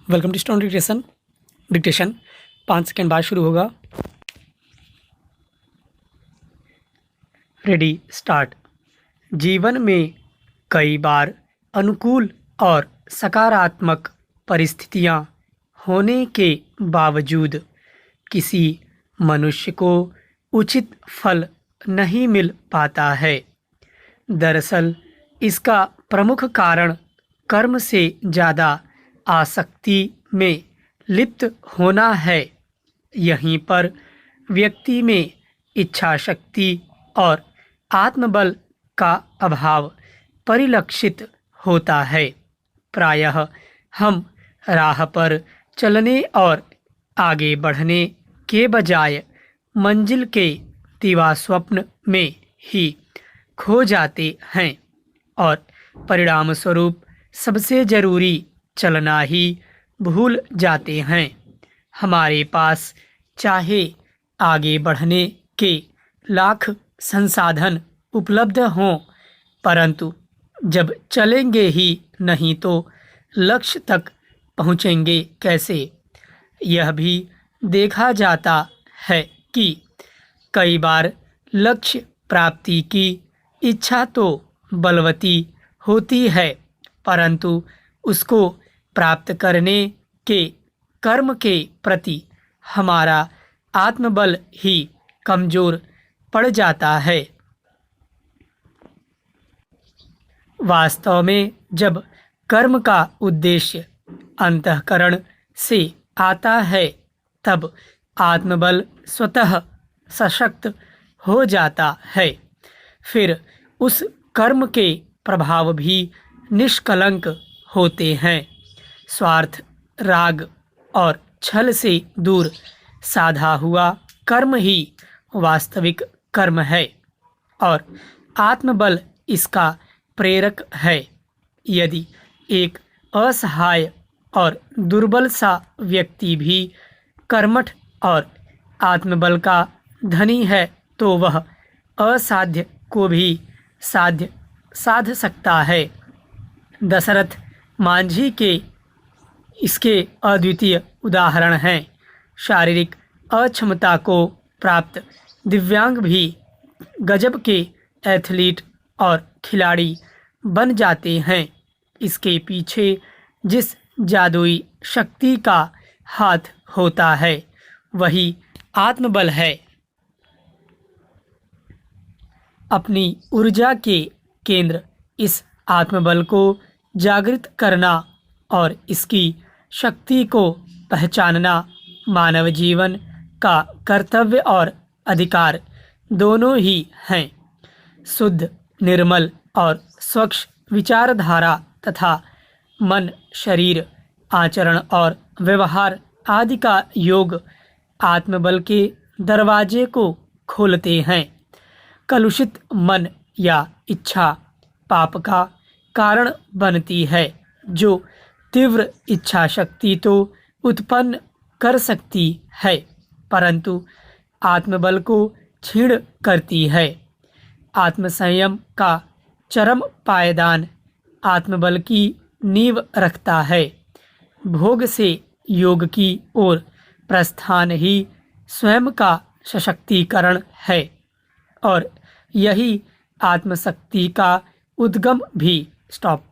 Welcome to steno dictation 5 second बाद शुरू होगा। Ready start. जीवन में कई बार अनुकूल और सकारात्मक परिस्थितियां होने के बावजूद किसी मनुष्य को उचित फल नहीं मिल पाता है। दरअसल इसका प्रमुख कारण कर्म से ज़्यादा आसक्ति में लिप्त होना है। यहीं पर व्यक्ति में इच्छा शक्ति और आत्मबल का अभाव परिलक्षित होता है। प्रायः हम राह पर चलने और आगे बढ़ने के बजाय मंजिल के दिवास्वप्न में ही खो जाते हैं और परिणाम स्वरूप सबसे ज़रूरी चलना ही भूल जाते हैं। हमारे पास चाहे आगे बढ़ने के लाख संसाधन उपलब्ध हों, परंतु जब चलेंगे ही नहीं तो लक्ष्य तक पहुँचेंगे कैसे? यह भी देखा जाता है कि कई बार लक्ष्य प्राप्ति की इच्छा तो बलवती होती है, परंतु उसको प्राप्त करने के कर्म के प्रति हमारा आत्मबल ही कमज़ोर पड़ जाता है। वास्तव में जब कर्म का उद्देश्य अंतःकरण से आता है, तब आत्मबल स्वतः सशक्त हो जाता है। फिर उस कर्म के प्रभाव भी निष्कलंक होते हैं। स्वार्थ, राग और छल से दूर साधा हुआ कर्म ही वास्तविक कर्म है और आत्मबल इसका प्रेरक है। यदि एक असहाय और दुर्बल सा व्यक्ति भी कर्मठ और आत्मबल का धनी है, तो वह असाध्य को भी साध सकता है। दशरथ मांझी के इसके अद्वितीय उदाहरण हैं। शारीरिक अक्षमता को प्राप्त दिव्यांग भी गजब के एथलीट और खिलाड़ी बन जाते हैं। इसके पीछे जिस जादुई शक्ति का हाथ होता है, वही आत्मबल है। अपनी ऊर्जा के केंद्र इस आत्मबल को जागृत करना और इसकी शक्ति को पहचानना मानव जीवन का कर्तव्य और अधिकार दोनों ही हैं। शुद्ध, निर्मल और स्वच्छ विचारधारा तथा मन, शरीर, आचरण और व्यवहार आदि का योग आत्मबल के दरवाजे को खोलते हैं। कलुषित मन या इच्छा पाप का कारण बनती है, जो तीव्र इच्छा शक्ति तो उत्पन्न कर सकती है, परंतु आत्मबल को क्षीण करती है। आत्मसंयम का चरम पायदान आत्मबल की नींव रखता है। भोग से योग की ओर प्रस्थान ही स्वयं का सशक्तिकरण है और यही आत्मशक्ति का उद्गम भी। स्टॉप।